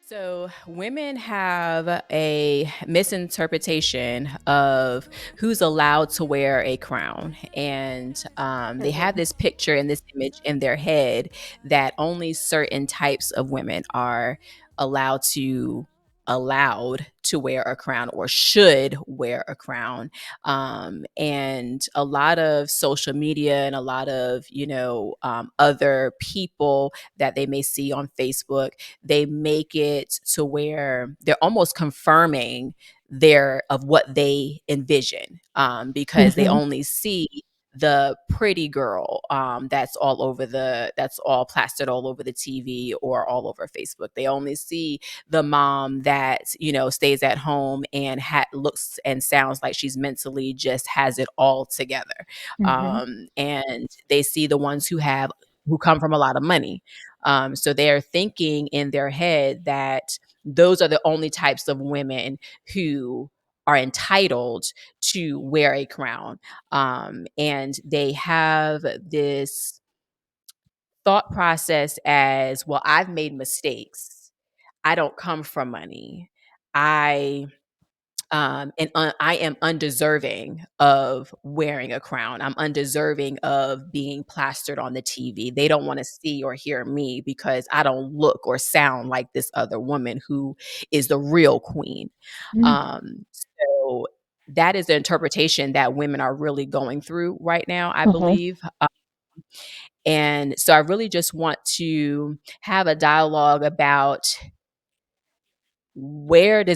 So, women have a misinterpretation of who's allowed to wear a crown. And they have Mhm. this picture and this image in their head that only certain types of women are allowed to wear a crown or should wear a crown. And a lot of social media and a lot of other people that they may see on Facebook, they make it to where they're almost confirming their of what they envision, because they Mhm. only see the pretty girl, that's all plastered all over the TV or all over Facebook. They only see the mom that stays at home and looks and sounds like she's mentally just has it all together. Mhm. And they see the ones who come from a lot of money. So they're thinking in their head that those are the only types of women who are entitled to wear a crown. And they have this thought process as, well, I've made mistakes. I don't come from money. I I am undeserving of wearing a crown. I'm undeserving of being plastered on the TV. They don't want to see or hear me because I don't look or sound like this other woman who is the real queen. Mm. So that is the interpretation that women are really going through right now, I Mhm. believe. And so I really just want to have a dialogue about where do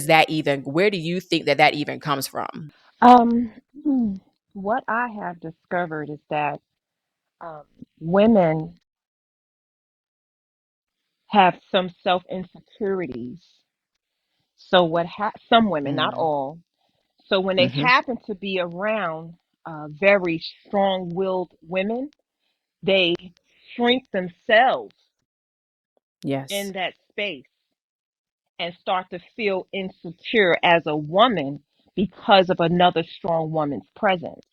you think that even comes from? Um, hmm, what I have discovered is that um, women have some self insecurities. So some women, not Mm. all. So when they Mhm. happen to be around very strong-willed women, they shrink themselves in Yes. that space and start to feel insecure as a woman because of another strong woman's presence.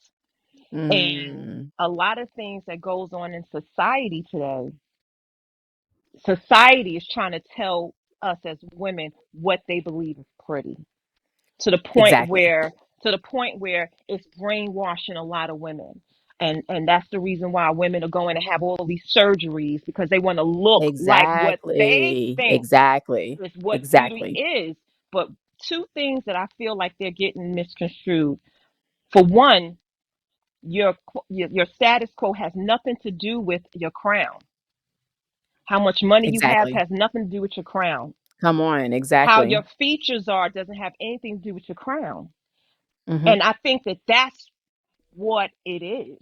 And Mm. a lot of things that goes on in society today, society is trying to tell us as women what they believe is pretty, to the point Exactly. where it's brainwashing a lot of women. And that's the reason why women are going to have all of these surgeries, because they want to look like what they Exactly. think Exactly. is what beauty Exactly. is. But two things that I feel like they're getting misconstrued. For one, your status quo has nothing to do with your crown. How much money you have Exactly. has nothing to do with your crown. Come on. How Exactly. your features are doesn't have anything to do with your crown. Mhm. And I think that that's what it is.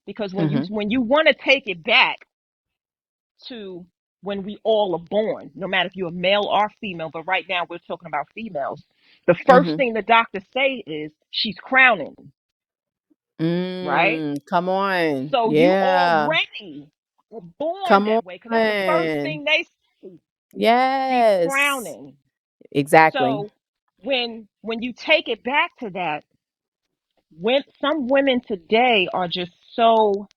Because Mhm. when you want to take it back to when we all are born, no matter if you're a male or female, but right now we're talking about females. The first Mhm. thing the doctors say is she's crowning, right? Come on. So you Yeah. already were born Come that way, because that's the first on. thing they say. She's Yes. crowning. Exactly. So when you take it back to that, when some women today are just so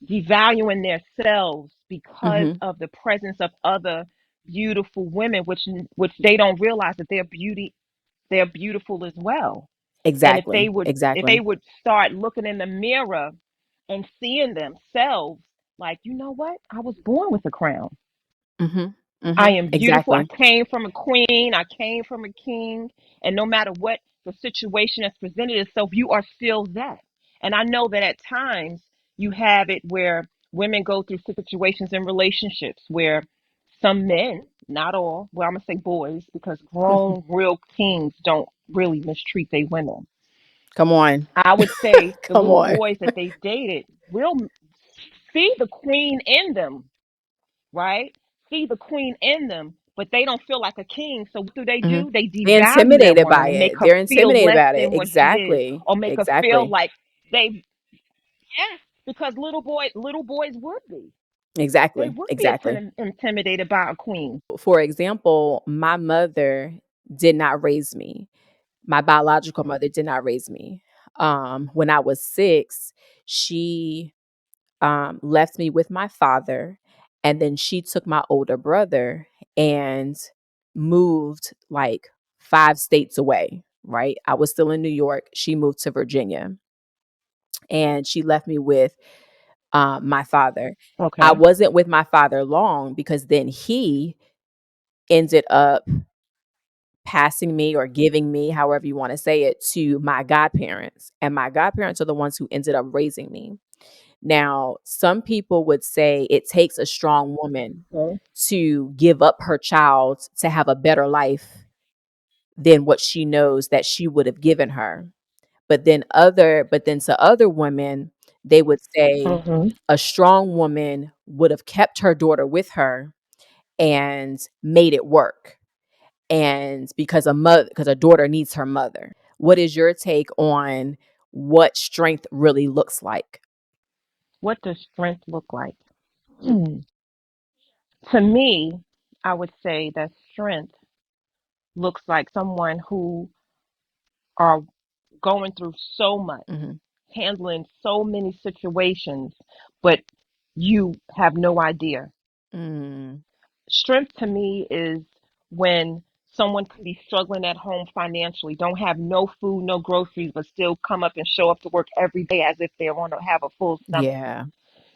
devaluing themselves because Mhm. of the presence of other beautiful women, which they don't realize that they're beautiful as well. And Exactly. if they Exactly. would start looking in the mirror and seeing themselves like, you know what, I was born with a crown. Mhm. I Mhm. am beautiful. I Exactly. came from a queen. I came from a king. And no matter what the situation has presented itself, you are still that. And I know that at times you have it where women go through situations in relationships where some men, not all, well, I'm going to say boys, because grown, real kings don't really mistreat their women. Come on. I would say the Come little on. boys that they dated will see the queen in them, right? See the queen in them, but they don't feel like a king. So what Mhm. do? They They're devalue that intimidated by woman and make it. her They're feel intimidated less about it. than what she is, Exactly. or make her feel Exactly. like they, yes, because little boys would be. They Exactly. would be Exactly. intimidated by a queen. For example, my mother did not raise me. My biological mother did not raise me. When I was 6, she left me with my father, and then she took my older brother and moved like 5 states away, right? I was still in New York. She moved to Virginia, and she left me with my father. I Okay. wasn't with my father long because then he ended up passing me or giving me, however you want to say it, to my godparents. And my godparents are the ones who ended up raising me. Now, some people would say it takes a strong woman Okay. to give up her child to have a better life than what she knows that she would have given her. But then to other women, they would say Mm-hmm. a strong woman would have kept her daughter with her and made it work. And because a daughter needs her mother. What is your take on what strength really looks like? What does strength look like? Hmm. To me, I would say that strength looks like someone who are going through so much, Mhm. handling so many situations, but you have no idea. Mm. Strength to me is when someone can be struggling at home financially, don't have no food, no groceries, but still come up and show up to work every day as if they want to have a full stomach. Yeah.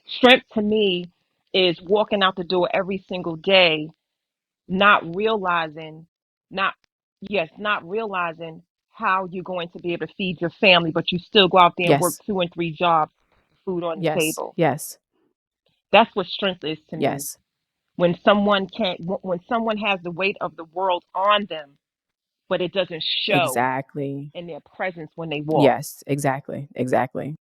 Strength to me is walking out the door every single day, not realizing, not, yes, not realizing how you're going to be able to feed your family, but you still go out there and work Yes. 2 and 3 jobs, food on the Yes. table. Yes. That's what strength is to me. Yes. When someone can't, when someone has the weight of the world on them, but it doesn't show Exactly. in their presence when they walk. Yes. Exactly. Exactly.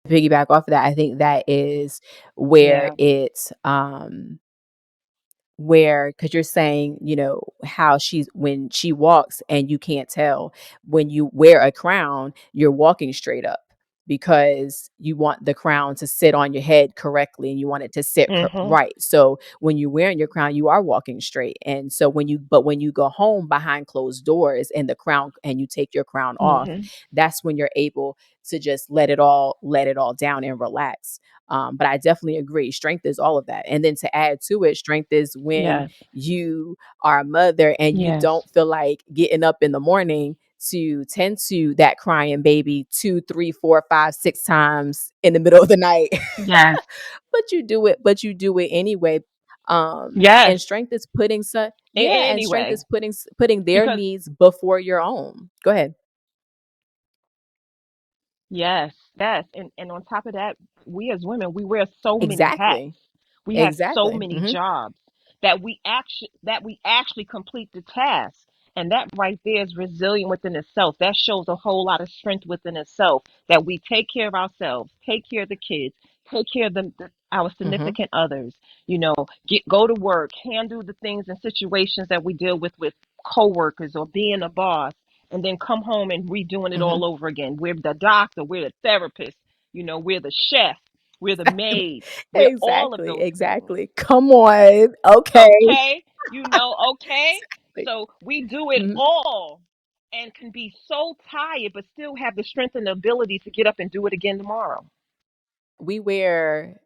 Piggyback off of that, I think that is where Yeah. where, because you're saying, how she's when she walks and you can't tell. When you wear a crown, you're walking straight up because you want the crown to sit on your head correctly and you want it to sit Mhm. right. So when you're wearing your crown, you are walking straight. And so when you go home behind closed doors and the crown and you take your crown off, Mhm. that's when you're able to just let it all down and relax. But I definitely agree. Strength is all of that. And then to add to it, strength is when Yes. you are a mother and you Yes. don't feel like getting up in the morning to tend to that crying baby 2, 3, 4, 5, 6 times in the middle of the night. Yes. But you do it anyway. Yes. And strength is and strength Anyway, is putting their because needs before your own. Go ahead. yes, yes. And on top of that, we as women, we wear so many hats. Exactly. We have so Exactly. many jobs that we actually complete the task. And that right there is resilient within itself. That shows a whole lot of strength within itself that we take care of ourselves, take care of the kids, take care of our Hmm. significant others, go to work, handle the things and situations that we deal with coworkers or being a boss, and then come home and redoing it Hmm. all over again. We're the doctor, we're the therapist, we're the chef, we're the maid, we're all of Exactly, those things. exactly. Come on. Okay. Okay, okay. Exactly. So we do it Mhm. all and can be so tired, but still have the strength and the ability to get up and do it again tomorrow. We wear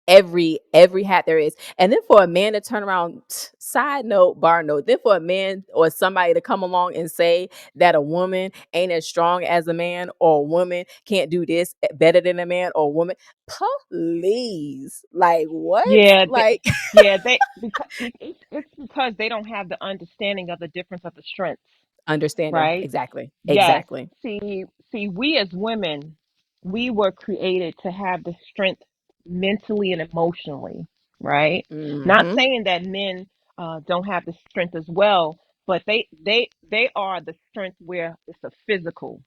every hat there is. And then for a man to turn around, side note, bar note, then for a man or somebody to come along and say that a woman ain't as strong as a man or a woman can't do this better than a man or a woman, please. Like what? Yeah, Like yeah, it's because they don't have the understanding of the difference of the strengths, understanding. right? Exactly. Yes. Exactly. See, we as women, we were created to have the strength mentally and emotionally, right? Not Mhm. saying that men don't have the strength as well, but they are the strength where it's a physical,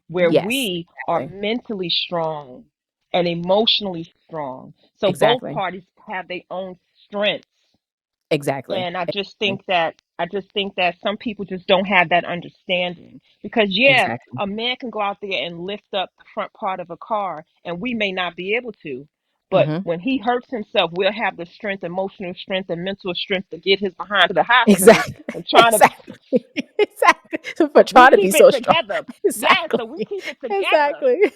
where Yes. we are Exactly. mentally strong and emotionally strong. So both Exactly. parties have their own strengths. Exactly. And Exactly. I just think that some people just don't have that understanding. Because yeah, Exactly. a man can go out there and lift up the front part of a car and we may not be able to. But Mhm. when he hurts himself, we'll have the strength, emotional strength and mental strength to get his behind to the hospital Exactly. and trying to Exactly. Exactly. So for we trying to be keep it so strong. together. Yeah, so we Exactly. keep it together. Exactly.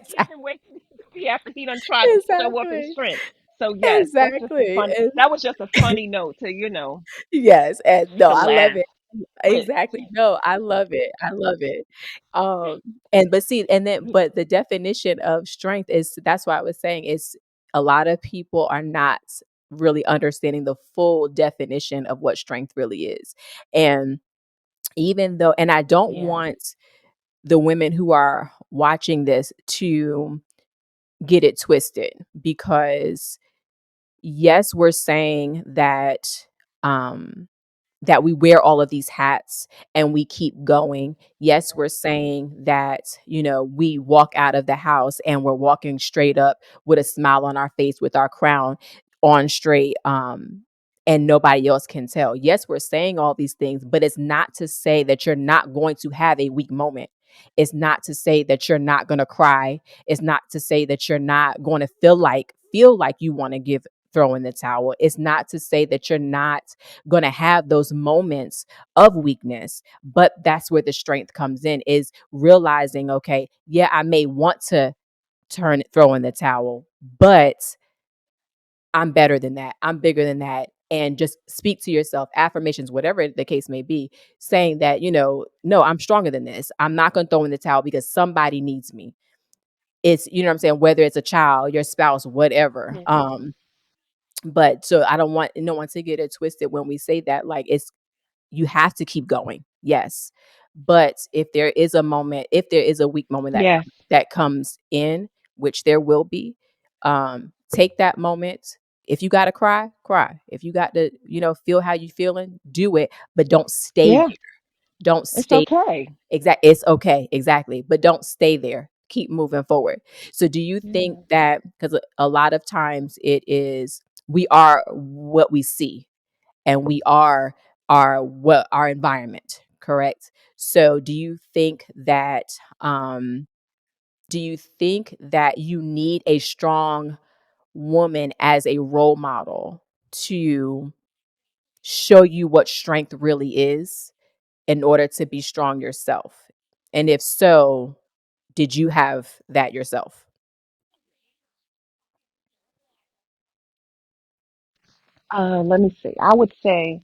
Keep Exactly. him waiting after he done tried to show up in Exactly. strength. So yes, that's just a Exactly. fun. That was just a funny note to Yes, and no, to I love laugh it. with. Exactly. No, I love it. I love it. And but see, and then but the definition of strength is that's why I was saying is a lot of people are not really understanding the full definition of what strength really is. And even though, and I don't Yeah. want the women who are watching this to get it twisted because yes, we're saying um that we wear all of these hats and we keep going. Yes, we're saying that, we walk out of the house and we're walking straight up with a smile on our face with our crown on straight and nobody else can tell. Yes, we're saying all these things, but it's not to say that you're not going to have a weak moment. It's not to say that you're not going to cry. It's not to say that you're not going to feel like you want to give throw in the towel. It's not to say that you're not going to have those moments of weakness, but that's where the strength comes in is realizing, okay, yeah, I may want to throw in the towel, but I'm better than that. I'm bigger than that. And just speak to yourself, affirmations, whatever the case may be, saying that, no, I'm stronger than this. I'm not going to throw in the towel because somebody needs me. It's, you know what I'm saying? Whether it's a child, your spouse, whatever. Yeah. But so I don't want no one to get it twisted when we say that, like, it's you have to keep going. Yes. But if there is a weak moment Yes. that comes in, which there will be, take that moment. If you got to cry, cry. If you got to, feel how you feeling, do it, but don't stay Yeah. there. Don't It's stay okay. It's okay, exactly, but don't stay there. Keep moving forward. So do you think Yeah. that cuz a lot of times it is we are what we see and we are our environment, correct? So do you think that you need a strong woman as a role model to show you what strength really is in order to be strong yourself? And if so, did you have that yourself? Let me see. I would say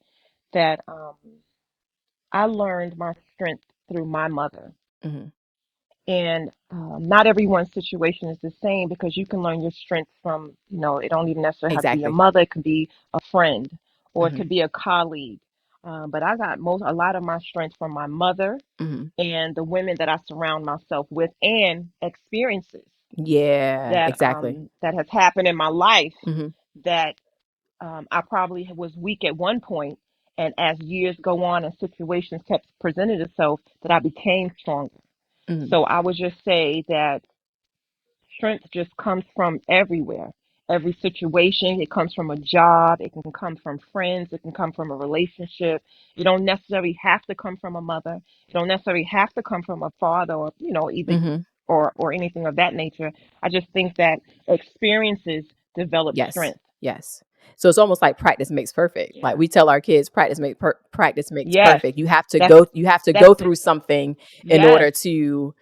that I learned my strength through my mother. Mhm. And not everyone's situation is the same because you can learn your strength from, it don't even necessarily have to be a Exactly. mother. It could be a friend or it Mhm. could be a colleague. But I got a lot of my strength from my mother Mhm. and the women that I surround myself with and experiences Yeah, that exactly. that has happened in my life Mhm. that I probably was weak at one point, and as years go on and situations kept presenting itself, that I became stronger. Mhm. So I would just say that strength just comes from everywhere. Every situation, it comes from a job, it can come from friends, it can come from a relationship. You don't necessarily have to come from a mother. You don't necessarily have to come from a father or, either Mhm. or anything of that nature. I just think that experiences develop Yes. strength. Yes. So it's almost like practice makes perfect. Like Yeah. we tell our kids, practice makes Yes. perfect. You have to That's go that's it. through something in Yes. order to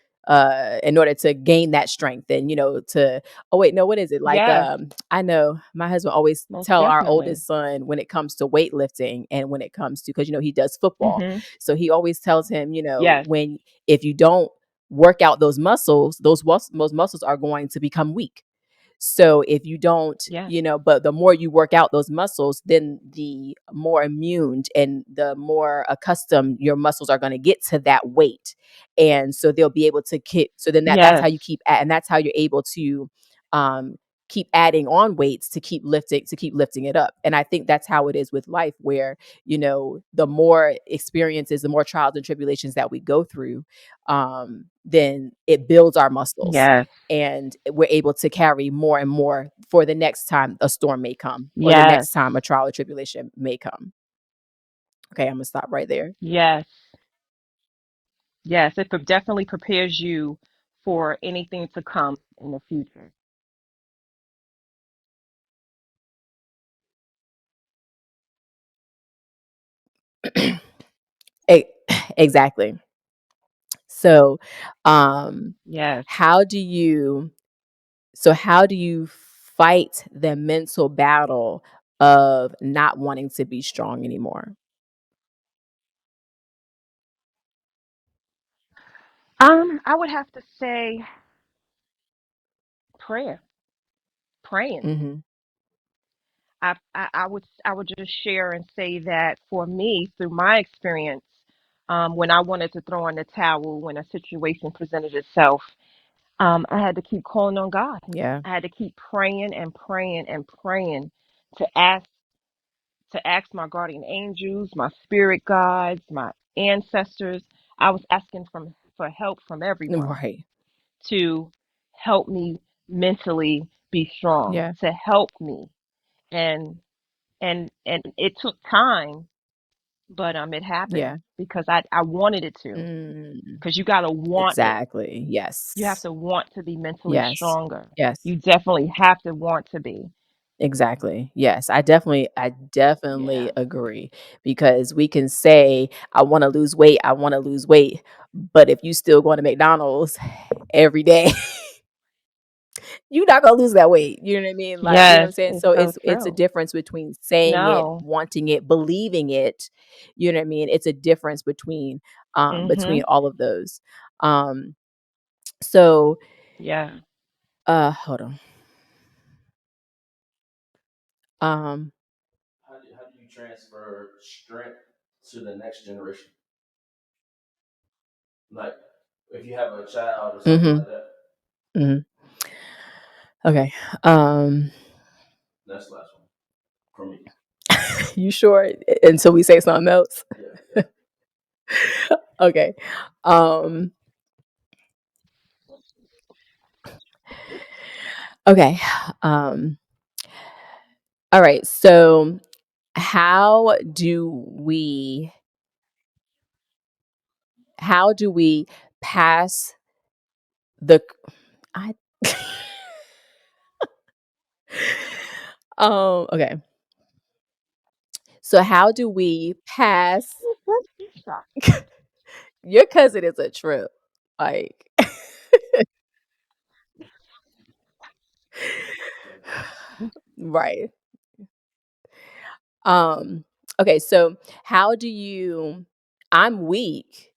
gain that strength and to oh wait, no, what is it? Like Yes. I know my husband always Most tell our definitely. oldest son when it comes to weightlifting and when it comes to because he does football. Mhm. So he always tells him, Yes. when if you don't work out those muscles, those muscles are going to become weak. So if you don't, Yes. but the more you work out those muscles, then the more immune and the more accustomed your muscles are going to get to that weight. And so they'll be able to keep, so then that's how Yes. you and that's how you're able to um, keep adding on weights to keep lifting it up. And I think that's how it is with life, where, the more experiences, the more trials and tribulations that we go through, then it builds our muscles Yes. and we're able to carry more and more for the next time a storm may come or the Yes. next time a trial or tribulation may come. Okay, I'm gonna stop right there. Yes. Yes. Definitely prepares you for anything to come in the future. E- exactly. So, um, Yes. how do you? So, how do you? fight the mental battle of not wanting to be strong anymore? I would have to say prayer, praying. Mhm. I would just share and say that for me, through my experience, when I wanted to throw in the towel when a situation presented itself, I had to keep calling on God. Yeah. I had to keep praying and praying and praying to ask my guardian angels, my spirit guides, my ancestors. I was asking for help from everyone Right. to help me mentally be strong, Yeah. to help me. And and it took time, but it happened Yeah. because I wanted it to. Mm. Because you gotta want it. Exactly. You have Yes. to want to be mentally Yes. stronger. Yes. You definitely have to want to be. Exactly. Yes. I definitely Yeah. agree because we can say, I want to lose weight. I want to lose weight. But if you still going to McDonald's every day, you're not gonna lose that weight. You know what I mean? Like, you know what I'm Yes, saying? it's So so it's a true. difference between saying it, No. wanting it, believing it. You know what I mean? It's a difference between Mhm. all of those. Um so Yeah. hold on. Um How do you transfer strength to the next generation? Like if you have a child or something mhm. like that. Mhm. Okay. Um That's the last one for me. you sure until we say something else? Yeah, yeah. Okay. Um okay. Um all right. So how do we pass the I okay. So how do we pass You shocked. your cousin is a trip. Like right. Okay, so how do you I'm weak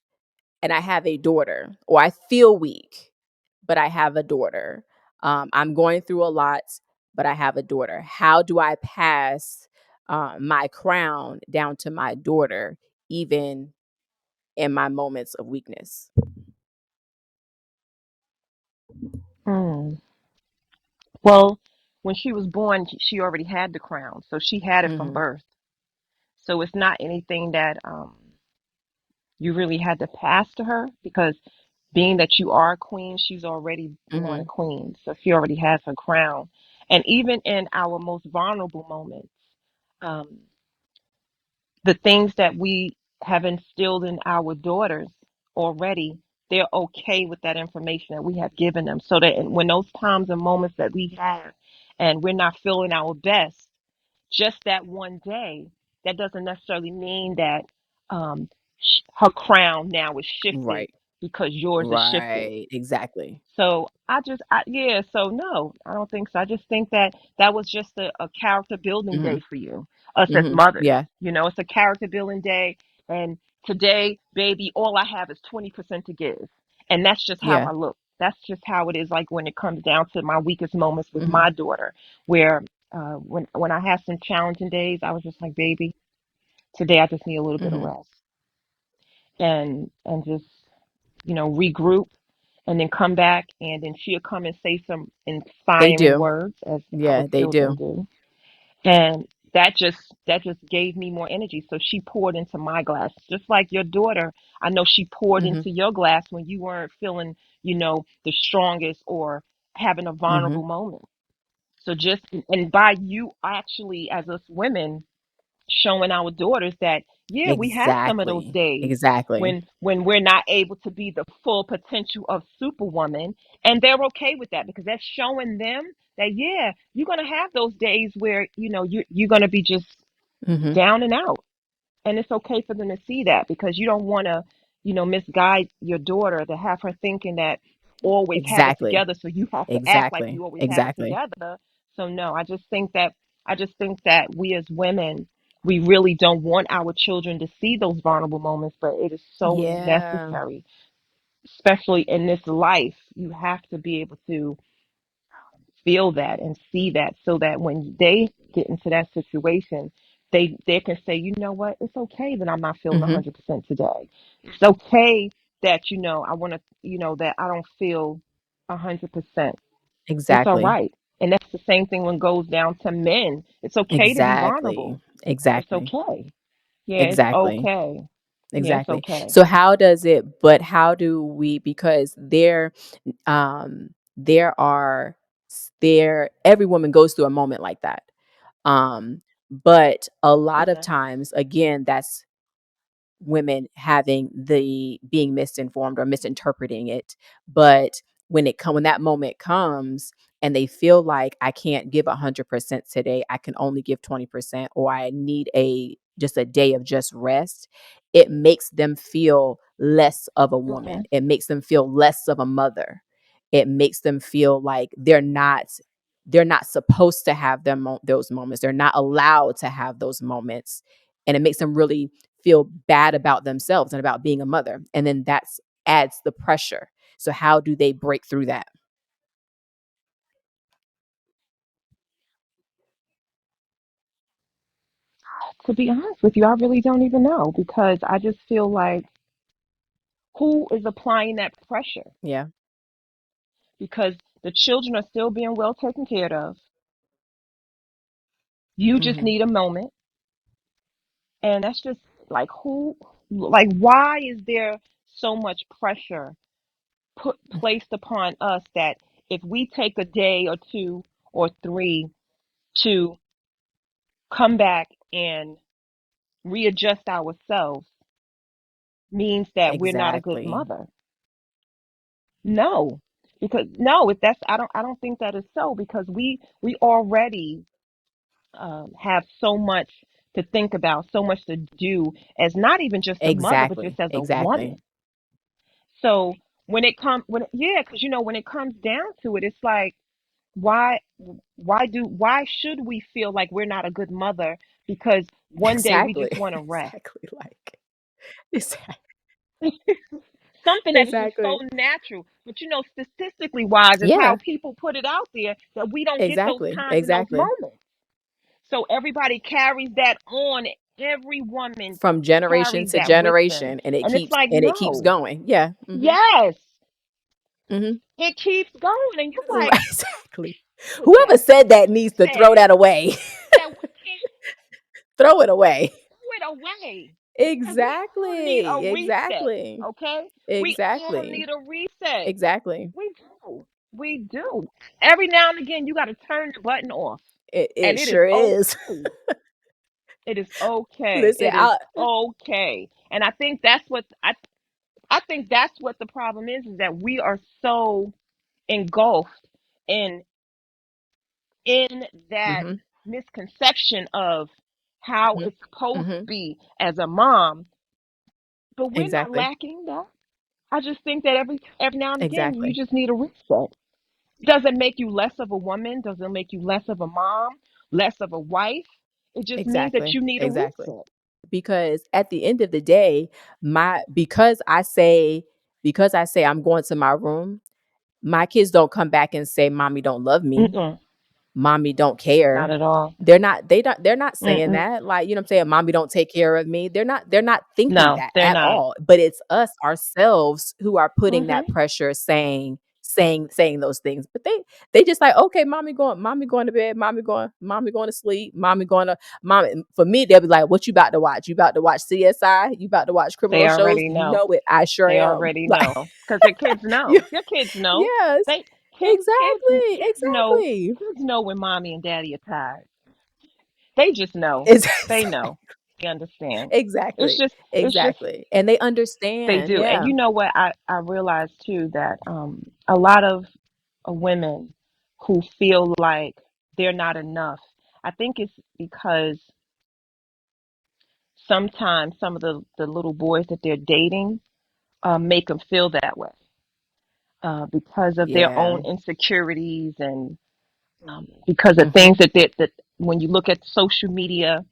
and I have a daughter, or I feel weak, but I have a daughter. I'm going through a lot, but I have a daughter. How do I pass my crown down to my daughter, even in my moments of weakness? Mm. Well, when she was born, she already had the crown, so she had it from Mhm. birth. So it's not anything that you really had to pass to her because being that you are a queen, she's already born a Mhm. queen. So she already has her crown. And even in our most vulnerable moments, um, the things that we have instilled in our daughters already, they're okay with that information that we have given them. So that when those times and moments that we have and we're not feeling our best, just that one day, that doesn't necessarily mean that her crown now is shifted Right. because yours is shifted. Right. Exactly. So yeah, so no, I don't think so. I just think that that was just a character building day Mhm. for you, us as Mhm. mothers. Yeah. It's a character building day. And today, baby, all I have is 20% to give. And that's just how Yeah. I look. That's just how it is like when it comes down to my weakest moments with Mhm. my daughter, where when I had some challenging days, I was just like, baby, today I just need a little bit of Mhm. rest and just, regroup and then come back and then she'll come and say some They inspiring do. words as our Yeah, they children do. do. And that just gave me more energy. So she poured into my glass. Just like your daughter, I know she poured Mhm. into your glass when you weren't feeling, the strongest or having a Mhm. vulnerable moment. So just and by you actually as us women showing our daughters that yeah, we have some of those Exactly. days Exactly. when we're not able to be the full potential of superwoman, and they're okay with that because that's showing them that yeah, you're going to have those days where you're going to be just Mhm. down and out, and it's okay for them to see that because you don't want to misguide your daughter to have her thinking that you always have it Exactly. together, so you have to act like Exactly. you always have it Exactly. together So no, I just think that we as women, we really don't want our children to see those vulnerable moments, but it is so Yeah. necessary, especially in this life. You have to be able to feel that and see that so that when they get into that situation, they can say, you know what, it's okay that I'm not feeling Mhm. 100% today. It's okay that I want to, that I don't feel 100%. It's all Exactly. right. And that's the same thing when it goes down to men. It's okay to be Exactly. vulnerable. It's Exactly. okay. Yeah, it's Exactly. okay. Yeah, it's Exactly. okay. So how does it but how do we because there are there every woman goes through a moment like that. But a lot of Yeah. times again that's women having the being misinformed or misinterpreting it. But when that moment comes and they feel like I can't give 100% today, I can only give 20%, or I need a just a day of just rest, it makes them feel less of a woman. Okay. It makes them feel less of a mother. It makes them feel like they're not supposed to have those moments. They're not allowed to have those moments. And it makes them really feel bad about themselves and about being a mother. And then that's adds the pressure. So how do they break through that? To be honest with you, I really don't even know because I just feel like who is applying that pressure? Yeah. Because the children are still being well taken care of. You just Mhm. need a moment. And that's just like like, why is there so much pressure placed upon us that if we take a day or two or three to come back and readjust ourselves means that we're not a good Exactly. mother? No, because no, if that's I don't think that is so because we already have so much to think about, so much to do as not even just a mother, but Exactly. just as a Exactly. woman. So yeah, because when it comes down to it, it's like why why should we feel like we're not a good mother because one day we Exactly. just want to rest? Exactly. Like exactly. Something that is just so Exactly. natural. But statistically wise, is how Yeah. people put it out there that we don't get those Exactly. times and those Exactly. moments. So everybody carries that on. Every woman From generation carries to that with them. generation And it's like, and it keeps no. going. Yeah. Mhm. Yes, Mhm. it keeps going. And you're Right. like, Exactly. put Whoever that said that needs to throw said that away. that we can't Throw it away. throw it away. Because we all need Exactly. a reset. Exactly. Okay? We all Exactly. need a reset. Exactly. We do. We do. Every now and again, you got to turn the button off. And It it is sure is. okay. It is okay. Listen, It is I okay. And I think that's what the problem is that we are so engulfed in that mhm, misconception of how mhm, it's supposed to mhm. be as a mom, but we're not Exactly. lacking that. I just think that every now and again you Exactly. just need a reset. Does it make you less of a woman? Does it make you less of a mom? Less of a wife? It just means that Exactly. you need a Exactly. reset. Because at the end of the day, my because I say I'm going to my room, my kids don't come back and say mommy don't love me. Mm-mm, Mommy don't not care. at all. They're not saying Mm-mm. that. Like, you know what I'm saying? Mommy don't take care of me. They're not thinking No, that they're at not. all. But it's us ourselves who are putting that Hmm. pressure saying those things. But they just like, okay, mommy going to bed, mommy going to sleep, mommy going to mommy for me, they'll be like, what you about to watch? You about to watch CSI? You about to watch They criminal shows? already You know. know it. I sure They am. already Like know because their kids yeah, know. Your kids know. yes. They Exactly. kids know. Exactly. Kids know when mommy and daddy are tired. They just know. They Exactly. know. They understand. It's Exactly. just it's just Exactly. And they they understand. do. And Yeah. you know what? I realize too that a lot of women who feel like they're not enough. I think it's because sometimes some of the little boys that they're dating make them feel that way because of their Yeah. own insecurities and because of Mhm. things that when you look at social media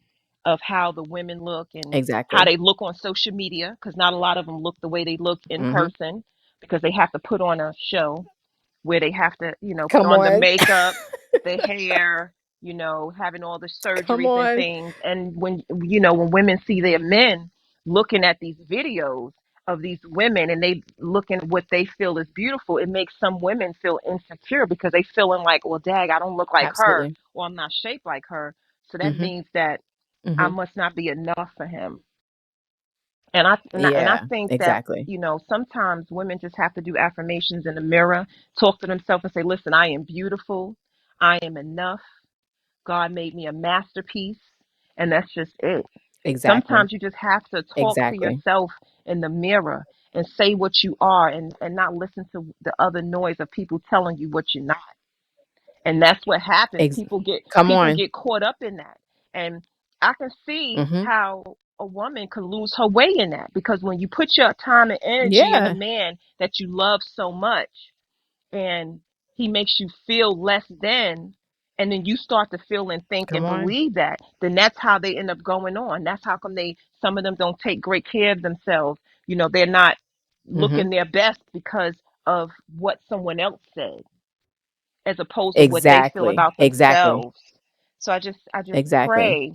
of how the women look and how Exactly. they look on social media, because not a lot of them look the way they look in Mhm. person because they have to put on a show where they have to, put Come on the on. makeup, the hair, having all the Come surgeries and on. things. And when women see their men looking at these videos of these women and they looking at what they feel is beautiful, it makes some women feel insecure because they feeling like, well, dag, I don't look like her, Absolutely. or I'm not shaped like her. So that Mhm. means that I Mhm. must not be enough for him. And I Yeah, think that exactly. sometimes women just have to do affirmations in the mirror, talk to themselves and say, "Listen, I am beautiful. I am enough. God made me a masterpiece." And that's just it. Exactly. Sometimes you just have to talk to Exactly. yourself in the mirror and say what you are, and not listen to the other noise of people telling you what you're not. And that's what happens. Ex Come People on. get caught up in that. And I can see Mhm. how a woman could lose her way in that, because when you put your time and energy in a Yeah. man that you love so much, and he makes you feel less than, and then you start to feel and think Come and on. believe that, then that's how they end up going on. That's how come some of them don't take great care of themselves. They're not Mhm. looking their best because of what someone else said, as opposed to what they feel Exactly. about Exactly. themselves. So I just Exactly. pray,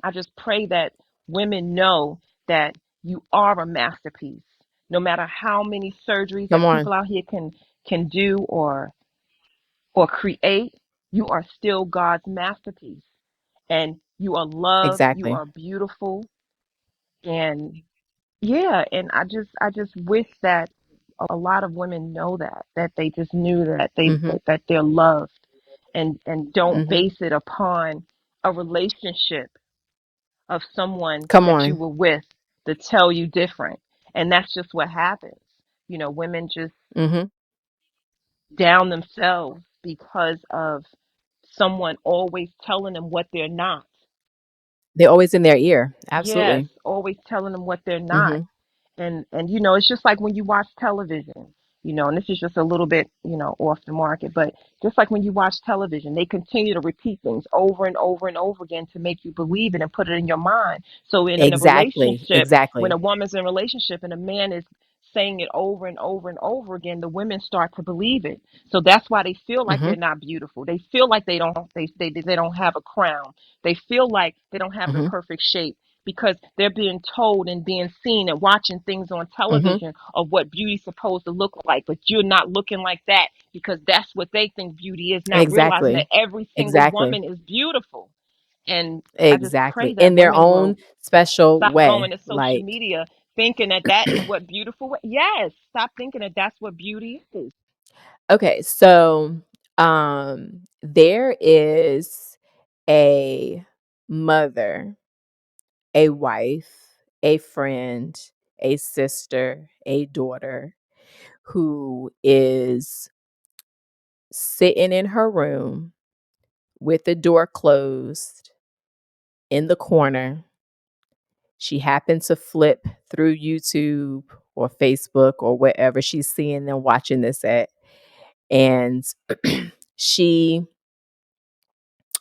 I just pray that women know that you are a masterpiece. No matter how many surgeries Come that on. people out here can do or create, you are still God's masterpiece. And you are loved, you Exactly. are beautiful, and yeah, and I just wish that a lot of women know that they just knew that Mhm. that they're loved, and don't Mhm. base it upon a relationship of someone Come that you on. were with to tell you different. And that's just what happens. Women just Mhm. down themselves because of someone always telling them what they're not. They're always in their ear. Yes, Absolutely. always telling them what they're not. Mhm. And it's just like when you watch television, and this is just a little bit, off the market, but just like when you watch television, they continue to repeat things over and over and over again to make you believe it and put it in your mind. So in a Exactly. relationship, when a Exactly. woman's in a relationship and a man is saying it over and over and over again, the women start to believe it. So that's why they feel like they're Mhm. not beautiful. They feel like they don't have a crown. They feel like they don't have the Mhm. perfect shape, because they're being told and being seen and watching things on Mhm. television of what beauty's supposed to look like. But you're not looking like that because that's what they think beauty is, not realizing that Exactly. every single Exactly. woman is beautiful. And I just pray Exactly. that In their women own will special stop going way. to social Like, media thinking that that is what beautiful. Yes, stop thinking that that's what beauty is. okay, so there is a mother, a wife, a friend, a sister, a daughter who is sitting in her room with the door closed in the corner. She happened to flip through YouTube or Facebook or wherever she's seeing them watching this at. And she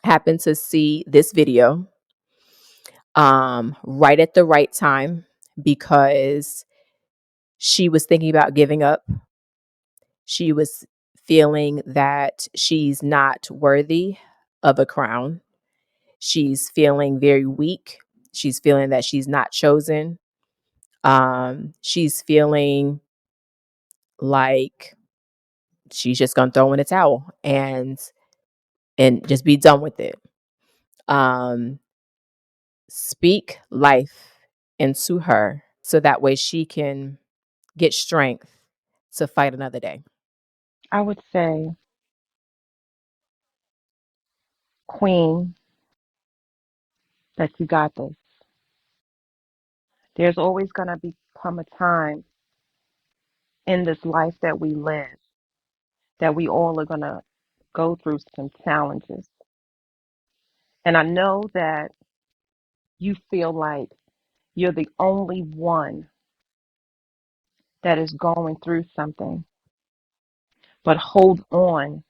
happened to see this video right at the right time because she was thinking about giving up. She was feeling that she's not worthy of a crown. She's feeling very weak. She's feeling that she's not chosen. She's feeling like she's just gonna throw in a towel and just be done with it. Um, Speak life into her so that way she can get strength to fight another day. I would say, Queen, that you got this. There's always going to become a time in this life that we live that we all are going to go through some challenges. And I know that you feel like you're the only one that is going through something, but hold on,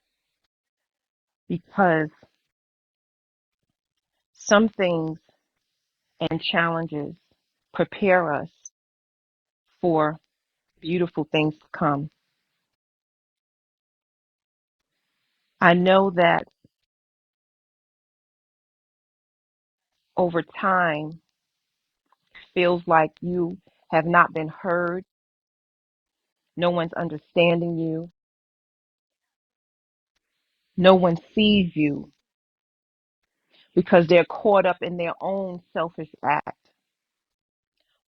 because some things and challenges prepare us for beautiful things to come. I know that over time, feels like you have not been heard, no one's understanding you, no one sees you because they're caught up in their own selfish act.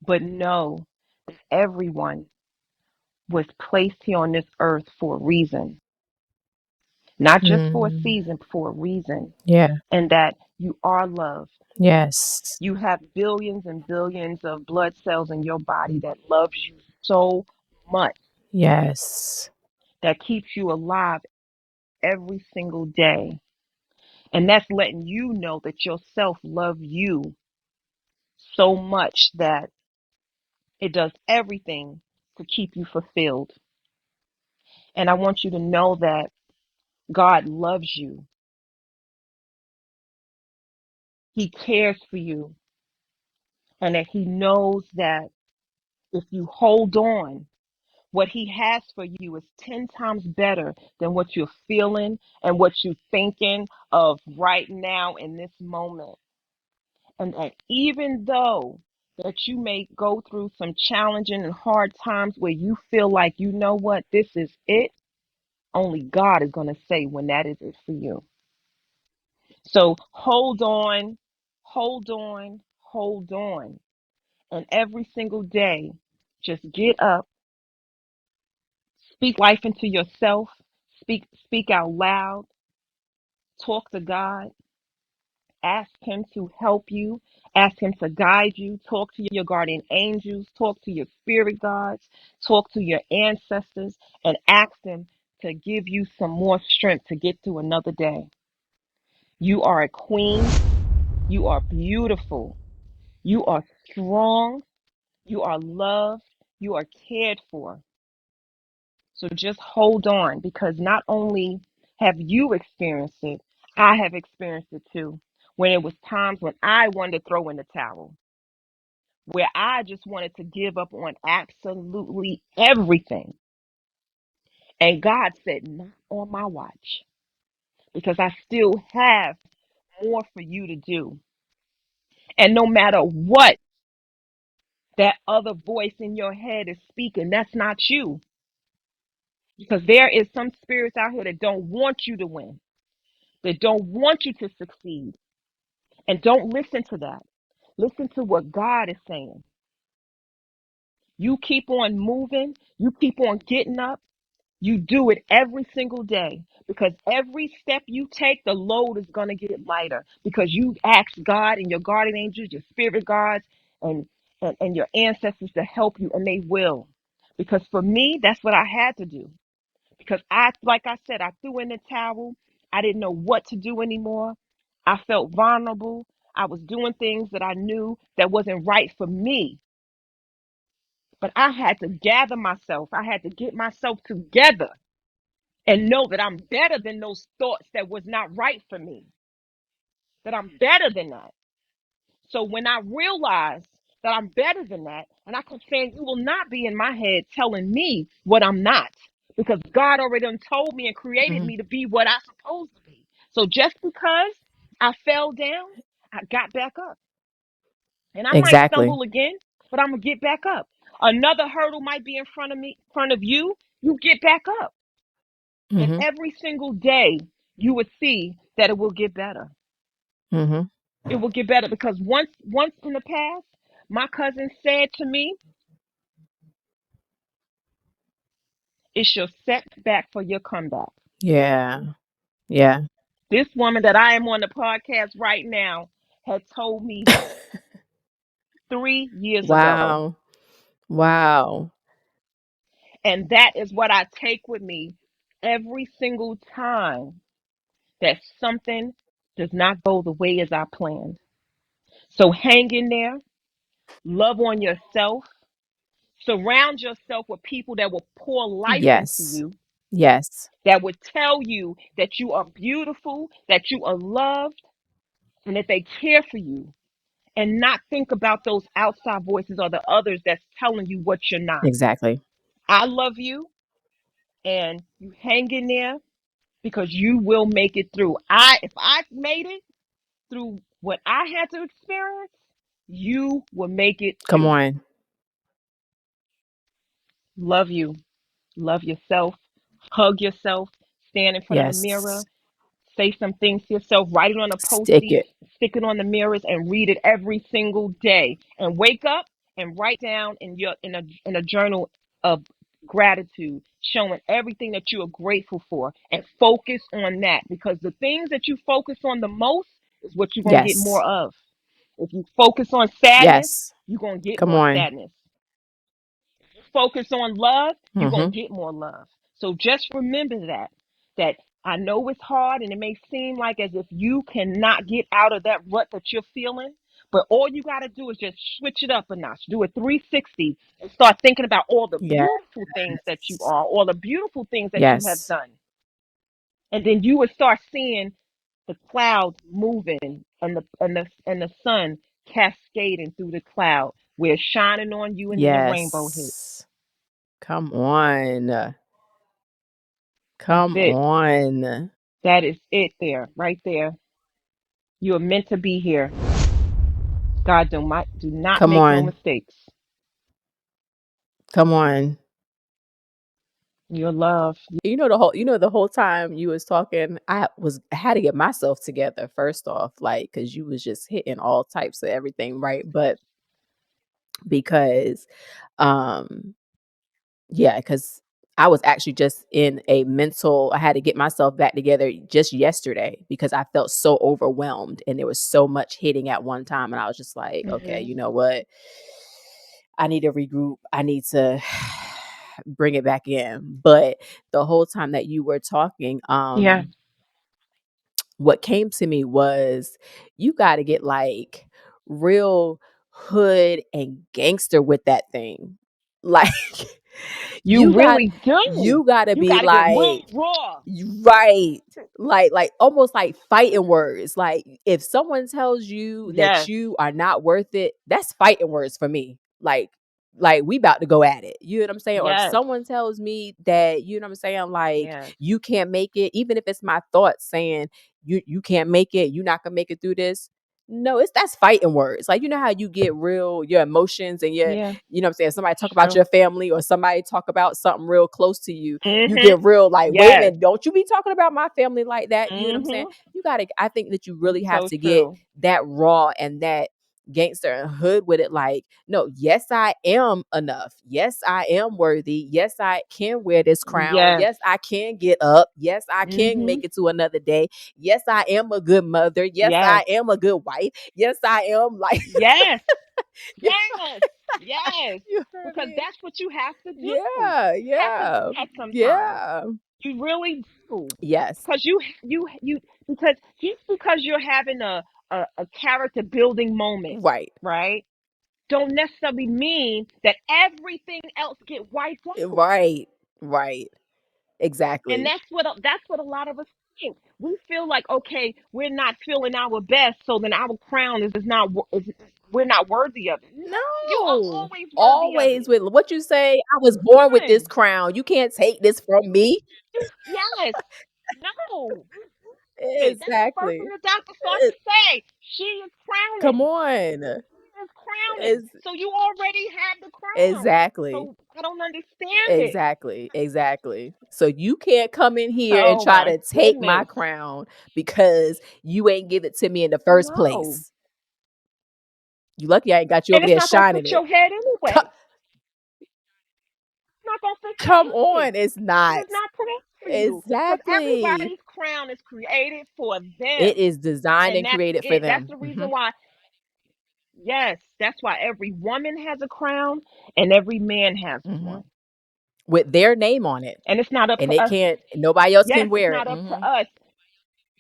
But know everyone was placed here on this earth for a reason, not just for a Mhm. season, but for a reason, Yeah. and that you are loved. Yes. You have billions and billions of blood cells in your body that loves you so much, Yes. that keeps you alive every single day. And that's letting you know that yourself love you so much that it does everything to keep you fulfilled. And I want you to know that God loves you. He cares for you, and that He knows that if you hold on, what He has for you is 10 times better than what you're feeling and what you're thinking of right now in this moment. And that even though that you may go through some challenging and hard times where you feel like, you know what, this is it, only God is going to say when that is it for you. So hold on, hold on, hold on. And every single day, just get up, speak life into yourself, speak out loud, talk to God, ask Him to help you, ask Him to guide you, talk to your guardian angels, talk to your spirit guides, talk to your ancestors, and ask them to give you some more strength to get through another day. You are a queen. You are beautiful. You are strong. You are loved. You are cared for. So just hold on, because not only have you experienced it, I have experienced it too. When it was times when I wanted to throw in the towel, where I just wanted to give up on absolutely everything. And God said, not on my watch, because I still have more for you to do. And no matter what that other voice in your head is speaking, that's not you. Because there is some spirits out here that don't want you to win, that don't want you to succeed. And don't listen to that. Listen to what God is saying. You keep on moving, you keep on getting up. You do it every single day, because every step you take, the load is going to get lighter, because you ask God and your guardian angels, your spirit guides, and, and your ancestors to help you, and they will. Because for me, that's what I had to do. Because like I said, I threw in the towel. I didn't know what to do anymore. I felt vulnerable. I was doing things that I knew that wasn't right for me. But I had to gather myself. I had to get myself together and know that I'm better than those thoughts that was not right for me, that I'm better than that. So when I realized that I'm better than that, and I kept saying, you will not be in my head telling me what I'm not, because God already done told me and created Mhm. me to be what I'm supposed to be. So just because I fell down, I got back up. And I might Exactly. stumble again, but I'm gonna get back up. Another hurdle might be in front of me, in front of you. You get back up. And Mhm. every single day you would see that it will get better. Mhm. It will get better, because once in the past, my cousin said to me, it's your setback for your comeback. Yeah. Yeah. This woman that I am on the podcast right now had told me that 3 years ago. Wow. Wow. And that is what I take with me every single time that something does not go the way as I planned. So hang in there, love on yourself, surround yourself with people that will pour life into Yes. you. Yes. that would tell you that you are beautiful, that you are loved, and that they care for you, and not think about those outside voices or the others that's telling you what you're not. Exactly. I love you, and you hang in there because you will make it through. If I made it through what I had to experience, you will make it Come too. on. Love you. Love yourself. Hug yourself. Stand in front of the mirror. Yes. Say some things to yourself. Write it on a Stick post-it. it. Stick it on the mirrors and read it every single day. And wake up and write down in a journal of gratitude, showing everything that you are grateful for, and focus on that, because the things that you focus on the most is what you're gonna get more Yes. of. If you focus on sadness, Yes. you're gonna get Come more on. sadness. Focus on love, you're going Mm-hmm. to get more love. So just remember that I know it's hard and it may seem like as if you cannot get out of that rut that you're feeling, but all you got to do is just switch it up a notch. Do a 360 and start thinking about all the Yes. beautiful things that you are, all the beautiful things that you have Yes. done. And then you would start seeing the clouds moving and the sun cascading through the cloud where it's shining on you and then the rainbow hits. Yes. Come on. That's Come it. on. That is it there, right there. You are meant to be here. God do not Come make no on. mistakes. Come on. You're loved. The whole time you was talking, I had to get myself together first off, like, cause you was just hitting all types of everything, right? But because, um, yeah, cause I was actually just in a mental I had to get myself back together just yesterday because I felt so overwhelmed and there was so much hitting at one time, and I was just like, "Okay, Hmm. you know what? I need to regroup. I need to bring it back in." But the whole time that you were talking, Yeah. what came to me was you got to get like real hood and gangster with that thing. Like You you got really do. you got to You be got to get real like raw. right. Like almost like fighting words. Like if someone tells you that Yes. you are not worth it, that's fighting words for me. Like we about to go at it. You know what I'm saying? Or if Yes. someone tells me that, you know what I'm saying, like Yes. you can't make it, even if it's my thoughts saying you can't make it, you're not gonna make it through this. No, that's fighting words. Like you know how you get real your emotions and your Yeah. you know what I'm saying, somebody talk about True. your family or somebody talk about something real close to you, you Hmm. get real like, wait a Yes. minute, don't you be talking about my family like that. You know what I'm saying? Hmm. You gotta I think that you It's really have so to get true. that raw and that gangster and hood with it. Like, no, yes, I am enough. Yes, I am worthy. Yes, I can wear this crown. Yes. Yes, I can get up. Yes, I can Hmm. make it to another day. Yes, I am a good mother. Yes, Yes. I am a good wife. Yes, I am like Yes. you, Yes. Yes. you know what I Because mean? that's what you have to do. Yeah, You have to do yeah, that sometimes. yeah. You really do. Yes. Because you because just because you're having a character building moment, Right. right? Don't necessarily mean that everything else get wiped out. Right. Right. And Exactly. that's what a lot of us think. We feel like, okay, we're not feeling our best, so then our crown is not we're not worthy of it. No, you are No. always worthy of Always it. with what you say, I was born with this One. crown. You can't take this from me. Yes. No. That's the first thing Exactly. the doctor starts Eh, to say. She is Come crowning. on. She is crowning. Is So you already have the crown. exactly. So I don't understand it. Exactly. Exactly. So you can't come in here and Oh try my to take my goodness. crown because you ain't give it to me in the first No. place. You lucky I ain't got you And over it's there not gonna shining fit it. your head Co- anyway. It's not gonna fit Come your head. on, it's It not. is not created for you. Because Exactly. everybody's crown is created for It them. is designed And and that's created for it. That's them. the Hmm. reason why, yes, that's why every woman has a crown and every man has Hmm. one. With their name on it. And it's not up And to it us. can't nobody else Yes, can it's wear it. not up to Hmm. us.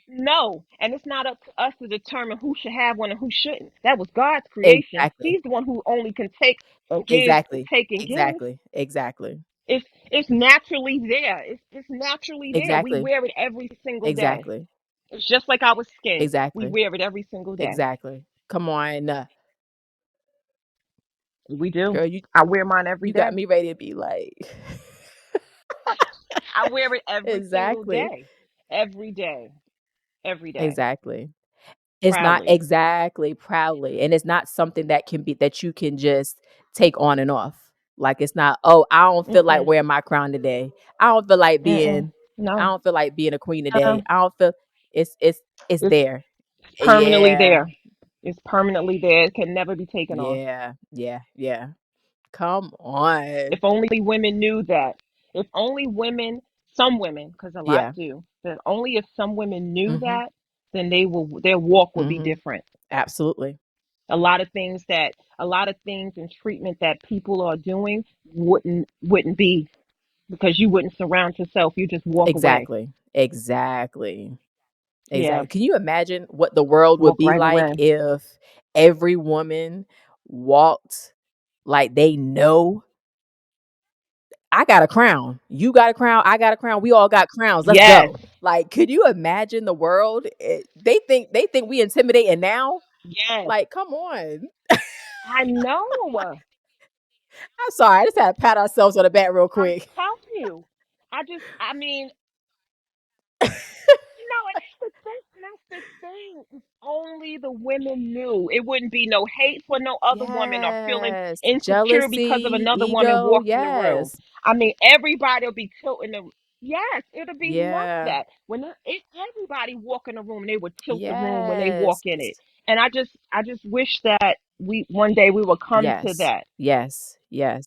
No, and it's not up to us to determine who should have one and who shouldn't. That was God's creation. Exactly. He's the one who only can take and give and Exactly. take and give. Exactly. Exactly. It's naturally there. It's naturally there. We Exactly. wear it every single day. Exactly. It's just like our skin. We Exactly. wear it every single day. Exactly. Come on. We do. Girl, I wear mine every you got day. me ready to be like I wear it every single exactly. day. Every day. Every day. Exactly. It's not Proudly. exactly proudly, and it's not something that can be that you can just take on and off. Like it's not, "Oh, I don't feel like Mm-mm. wearing my crown today. I don't feel like Mm-mm. being I No. don't feel like being a queen today. No. I don't feel." It's It's there. permanently Yeah. there. It's permanently there. It can never be taken off. Yeah. Yeah. Yeah. Come on. If only women knew that. If only women, some women, because a lot Yeah. do, but only if some women knew Mhm. that, then they will, their walk would be Mhm. different. Absolutely. A lot of things and treatment that people are doing wouldn't be, because you wouldn't surround yourself. You just walk away. Exactly. Exactly. Yeah, Exactly. Can you imagine what the world would walk be right like away. if every woman walked like they know, I got a crown, you got a crown, I got a crown, we all got crowns. Let's Yes, go. Like, could you imagine the world? They think we intimidating now. yes. Like, come on. I know. I'm sorry. I just had to pat ourselves on the back real I'm quick. telling you. I mean, no, and that's the thing. If only the women knew, it wouldn't be no hate for no other woman or feeling Yes. insecure because of Jealousy, another woman ego. walking the room. Yes. I mean, everybody will be tilting the. Yes, it'll be none of Yeah. that. If everybody walk in the room, they would tilt the room when they walk Yes. in it. And I just wish that we one day we will come to Yes. that. Yes. Yes.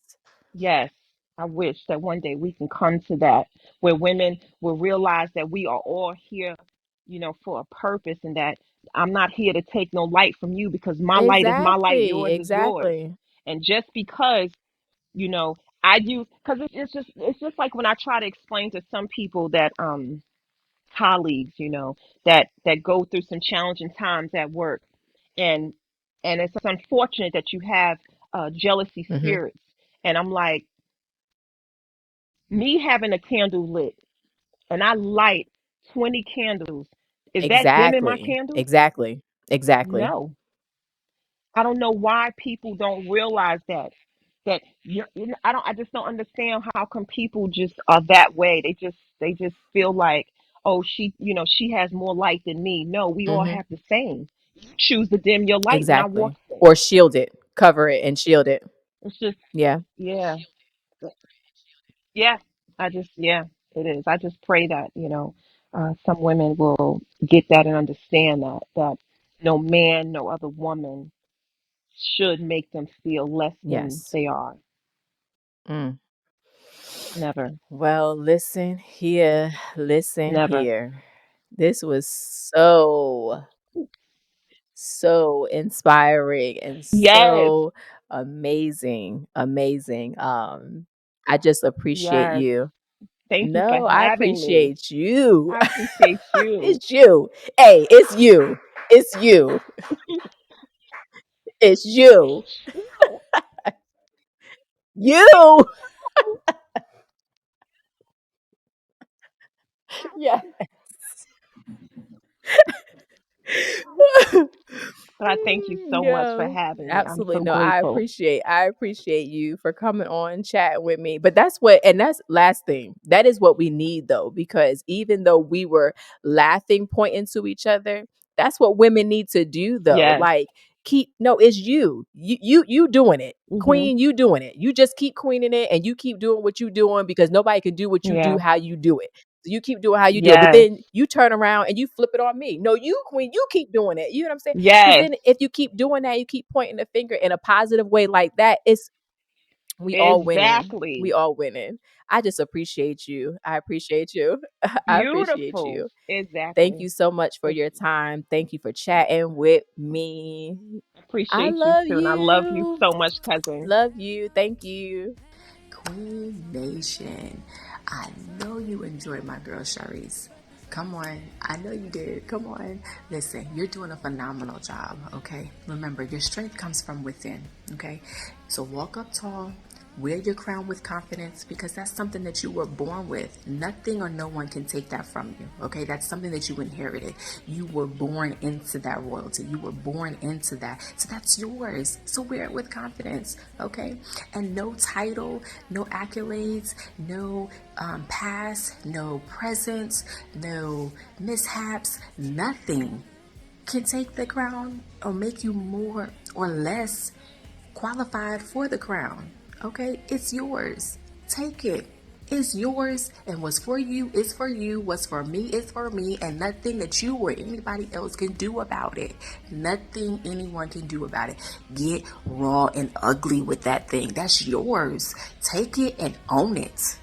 Yes, I wish that one day we can come to that, where women will realize that we are all here, for a purpose, and that I'm not here to take no light from you, because my light is my light, Exactly. yours is yours. Exactly. And just because, you know, I use, because it's just like when I try to explain to some people that colleagues, that go through some challenging times at work, and it's unfortunate that you have jealousy Mhm. spirits. And I'm like, me having a candle lit and I light 20 candles, is that dimming my Exactly. candle? Exactly. Exactly. No. I don't know why people don't realize that. I just don't understand how come people just are that way. They just feel like, oh, she has more light than me. No, we all Mhm. have the same. You choose to dim your light when I walk Exactly. in. Or shield it. Cover it and shield it. It's just, Yeah. yeah. Yeah, yeah, it is. I just pray that, some women will get that and understand that no man, no other woman should make them feel less than Yes. they are. Mm. Never, Well, listen here. Listen never. here. This was so inspiring and Yes, so amazing. Amazing. I just appreciate yes. you. Thank you for No, I having me. appreciate you. I appreciate you. It's you. Hey, it's you. It's you. It's you. You. You. Yeah. But I thank you so much for Yeah, having me. I'm absolutely. so No, I grateful. appreciate I appreciate you for coming on chatting with me. But that's last thing. That is what we need though, because even though we were laughing, pointing to each other, that's what women need to do though. Yes. Like keep no, it's you. You doing it. Mhm. Queen, you doing it. You just keep queening it and you keep doing what you doing because nobody can do what you do Yeah. how you do it. So you keep doing how you do it. But Yes. then you turn around and you flip it on me. No, you queen, you keep doing it. You know what I'm saying? Because Yes. then if you keep doing that, you keep pointing the finger in a positive way like that, it's we all winning. We Exactly. all winning. I just appreciate you. I appreciate you. I appreciate Beautiful. you. Thank Exactly. you so much for It's, your time. Thank you for chatting with me. I appreciate you love too. And I love you you. so much, cousin. Love you. Thank you. Queen Nation, I know you enjoyed my girl Sharice. Come on, I know you did. Come on. Listen, you're doing a phenomenal job, okay? Remember, your strength comes from within, okay? So walk up tall, Wear your crown with confidence because that's something that you were born with. Nothing or no one can take that from you. Okay, that's something that you inherited. You were born into that royalty. You were born into that. So that's yours. So wear it with confidence. Okay, and no title, no accolades, no past, no presents, no mishaps, nothing can take the crown or make you more or less qualified for the crown. Okay, it's yours. Take it. It's yours, and what's for you is for you. What's for me is for me, and nothing that you or anybody else can do about it. Nothing anyone can do about it. Get raw and ugly with that thing. That's yours. Take it and own it.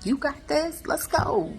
You got this. Let's go.